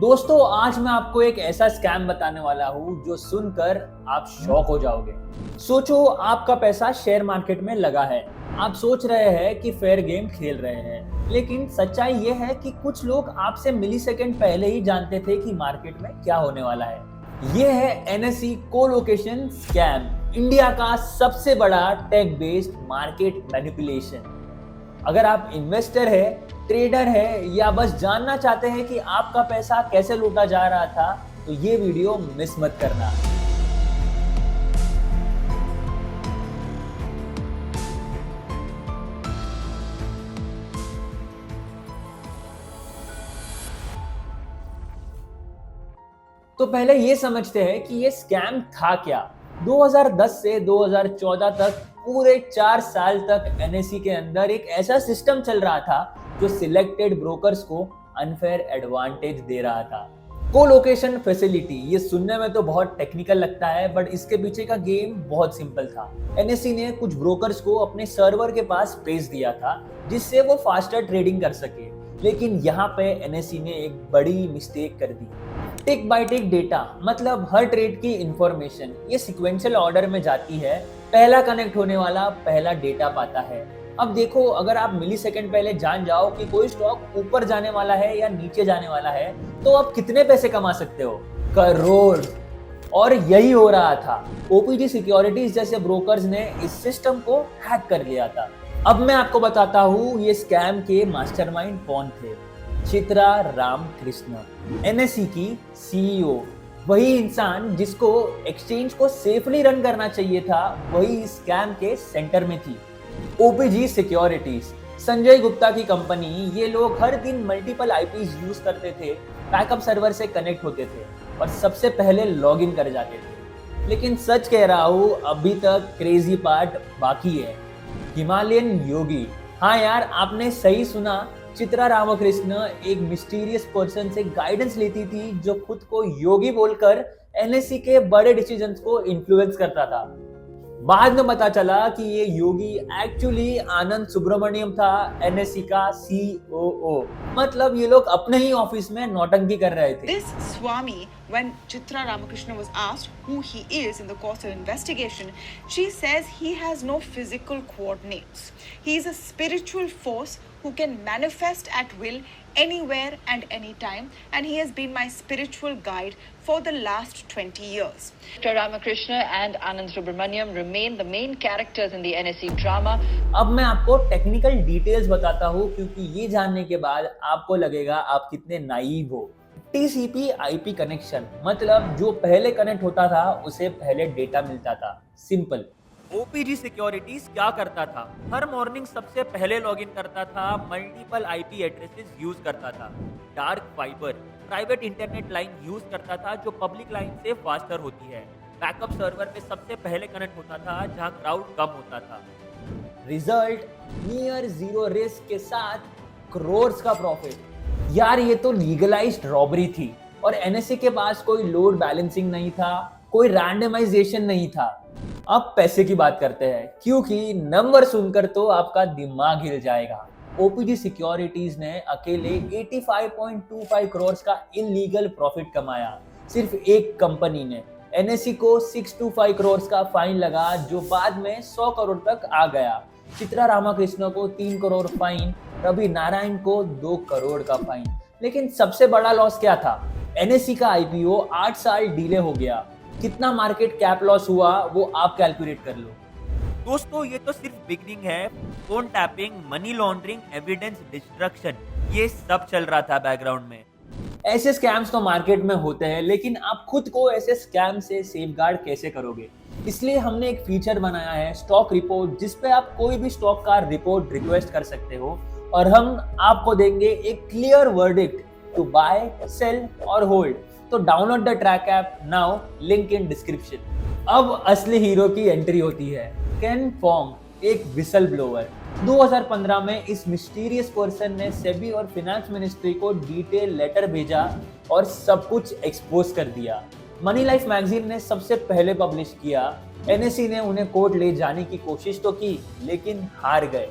दोस्तों आज मैं आपको एक ऐसा स्कैम बताने वाला हूँ जो सुनकर आप शॉक हो जाओगे। सोचो आपका पैसा शेयर मार्केट में लगा है। आप सोच रहे हैं कि फेयर गेम खेल रहे हैं, लेकिन सच्चाई ये है कि कुछ लोग आपसे मिलीसेकंड पहले ही जानते थे कि मार्केट में क्या होने वाला है। ये है एनएसई कोलोकेशन स्कैम, इंडिया का सबसे बड़ा टेक बेस्ड मार्केट मैनिपुलेशन। अगर आप इन्वेस्टर है, ट्रेडर है या बस जानना चाहते हैं कि आपका पैसा कैसे लूटा जा रहा था, तो ये वीडियो मिस मत करना। तो पहले ये समझते हैं कि ये स्कैम था क्या। 2010 से 2014 तक पूरे 4 साल तक एनएसई के अंदर एक ऐसा सिस्टम चल रहा था जो सिलेक्टेड ब्रोकर्स को अनफेयर एडवांटेज दे रहा था। कोलोकेशन फैसिलिटी, ये सुनने में तो बहुत टेक्निकल लगता है, बट इसके पीछे का गेम बहुत सिंपल था। एनएसई ने कुछ ब्रोकर्स को अपने सर्वर के पास स्पेस दिया था जिससे वो फास्टर ट्रेडिंग कर सके। लेकिन यहाँ पे एनएसई ने एक बड़ी मिस्टेक कर दी। टिक बाय टिक डेटा, मतलब हर ट्रेड की इंफॉर्मेशन ये सीक्वेंशियल ऑर्डर में जाती है। पहला कनेक्ट होने वाला पहला डेटा पाता है। अब देखो, अगर आप मिली सेकेंड पहले जान जाओ कि कोई स्टॉक ऊपर जाने वाला है या नीचे जाने वाला है, तो आप कितने पैसे कमा सकते हो? करोड़। और यही हो रहा था। ओपीजी सिक्योरिटीज जैसे ब्रोकर्स ने इस सिस्टम को हैक कर लिया था। अब मैं आपको बताता हूँ ये स्कैम के मास्टरमाइंड कौन थे। चित्रा रामकृष्ण, एनएसई की सीईओ, वही इंसान जिसको एक्सचेंज को सेफली रन करना चाहिए था, वही स्कैम के सेंटर में थी। ओपीजी सिक्योरिटीज, संजय गुप्ता की कंपनी, ये लोग हर दिन मल्टीपल आईपीज यूज करते थे, बैकअप सर्वर से कनेक्ट होते थे और सबसे पहले लॉगिन कर जाते थे। लेकिन सच कह रहा हूँ, अभी तक क्रेजी पार्ट बाकी है। हिमालयन योगी, हाँ यार आपने सही सुना, चित्रा रामकृष्ण एक मिस्टीरियस पर्सन से गाइडेंस लेती थी जो खुद को योगी बोलकर एनएसई के बड़े डिसीजंस को इन्फ्लुएंस करता था। बाद में पता चला कि ये योगी एक्चुअली आनंद सुब्रमण्यम था, एनएसई का सीओओ। मतलब ये लोग अपने ही ऑफिस में नौटंकी कर रहे थे। This Swami, when Chitra Ramakrishna was asked who he is in the course of investigation, she says he has no physical coordinates. He is a spiritual force who can manifest at will anywhere and anytime, and he has been my spiritual guide for the last 20 years. Dr. Ramakrishna and Anand Subramaniam remain the main characters in the NSE drama. अब मैं आपको technical details बताता हूँ, क्योंकि ये जानने के बाद आपको लगेगा आप कितने नाइव हो। टीसीपी आईपी कनेक्शन, मतलब जो पहले कनेक्ट होता था उसे पहले डेटा मिलता था। सिंपल। ओपीजी सिक्योरिटीज क्या करता था? हर मॉर्निंग सबसे पहले लॉगिन करता था, मल्टीपल आईपी एड्रेसेस यूज करता था, dark fibre private internet line use करता था जो पब्लिक लाइन से फास्टर होती है, बैकअप सर्वर पे सबसे पहले कनेक्ट होता था जहां क्राउड कम होता था। रिजल्ट, नियर जीरो रिस्क के साथ करोड़ का प्रॉफिट। यार ये तो लीगलाइज्ड रॉबरी थी, और एनएसई के पास कोई लोड बैलेंसिंग नहीं था, कोई रैंडमाइजेशन नहीं था। अब पैसे की बात करते हैं, क्योंकि नंबर सुनकर तो आपका दिमाग हिल जाएगा। ओपीजी सिक्योरिटीज ने अकेले 85.25 करोड़ का इलीगल प्रॉफिट कमाया, सिर्फ एक कंपनी ने। एनएसई को 625 करोड़ का फाइन लगा, जो बाद में 100 करोड़ तक आ गया। चित्रा रामकृष्ण को 3 करोड़ फाइन, रवि नारायण को 2 करोड़ का फाइन। लेकिन सबसे बड़ा लॉस क्या था? एनएसई का आईपीओ 8 साल डिले हो गया। कितना मार्केट कैप लॉस हुआ वो आप कैलकुलेट कर लो। दोस्तों ये तो सिर्फ बिगनिंग है। Phone tapping, money laundering, evidence destruction, ये सब चल रहा था बैकग्राउंड में। ऐसे स्कैम्स तो मार्केट में होते हैं, लेकिन आप खुद को ऐसे स्कैम से सेफगार्ड कैसे करोगे? इसलिए हमने एक फीचर बनाया है, स्टॉक रिपोर्ट, जिसपे आप कोई भी स्टॉक का रिपोर्ट रिक्वेस्ट कर सकते हो और हम आपको देंगे एक clear verdict to buy, sell और होल्ड। तो download the Track app now, link in description. अब असली हीरो की एंट्री होती है। केन फोंग, एक विसल ब्लोअर। 2015 में इस मिस्टीरियस पर्सन ने सेबी और फाइनेंस मिनिस्ट्री को डिटेल लेटर भेजा और सब कुछ एक्सपोज कर दिया। मनी लाइफ मैगजीन ने सबसे पहले पब्लिश किया। एनएसई ने उन्हें कोर्ट ले जाने की कोशिश तो की, लेकिन हार गए।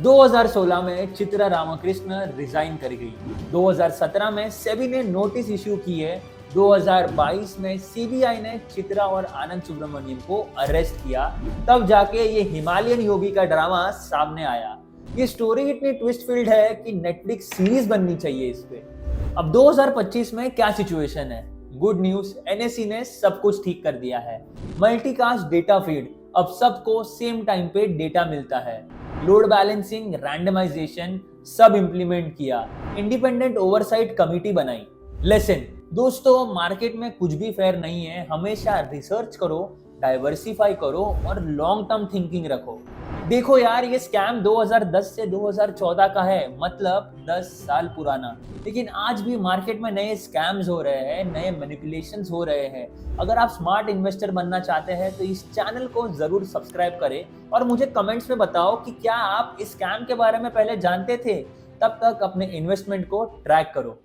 2016 में चित्रा रामकृष्ण रिजाइन कर गई। 2017 में सेबी ने नोटिस इश्यू किए। 2022 में सीबीआई ने चित्रा और आनंद सुब्रमण्यम को अरेस्ट किया। तब जाके ये हिमालयन योगी का ड्रामा सामने आया। ये स्टोरी इतनी ट्विस्ट फील्ड है कि नेटफ्लिक्स सीरीज बननी चाहिए इस पे। अब 2025 में क्या सिचुएशन है? गुड न्यूज, एनएससी ने सब कुछ ठीक कर दिया है। मल्टीकास्ट डेटा फीड, अब सबको सेम टाइम पे डेटा मिलता है। लोड बैलेंसिंग, रैंडमाइजेशन सब इंप्लीमेंट किया। इंडिपेंडेंट ओवरसाइट कमिटी बनाई। लेसन दोस्तों, मार्केट में कुछ भी फेयर नहीं है। हमेशा रिसर्च करो, डाइवर्सिफाई करो और लॉन्ग टर्म थिंकिंग रखो। देखो यार, ये स्कैम 2010 से 2014 का है, मतलब 10 साल पुराना। लेकिन आज भी मार्केट में नए स्कैम्स हो रहे हैं, नए मैनिपुलेशंस हो रहे हैं। अगर आप स्मार्ट इन्वेस्टर बनना चाहते हैं तो इस चैनल को जरूर सब्सक्राइब करें और मुझे कमेंट्स में बताओ कि क्या आप इस स्कैम के बारे में पहले जानते थे। तब तक अपने इन्वेस्टमेंट को ट्रैक करो।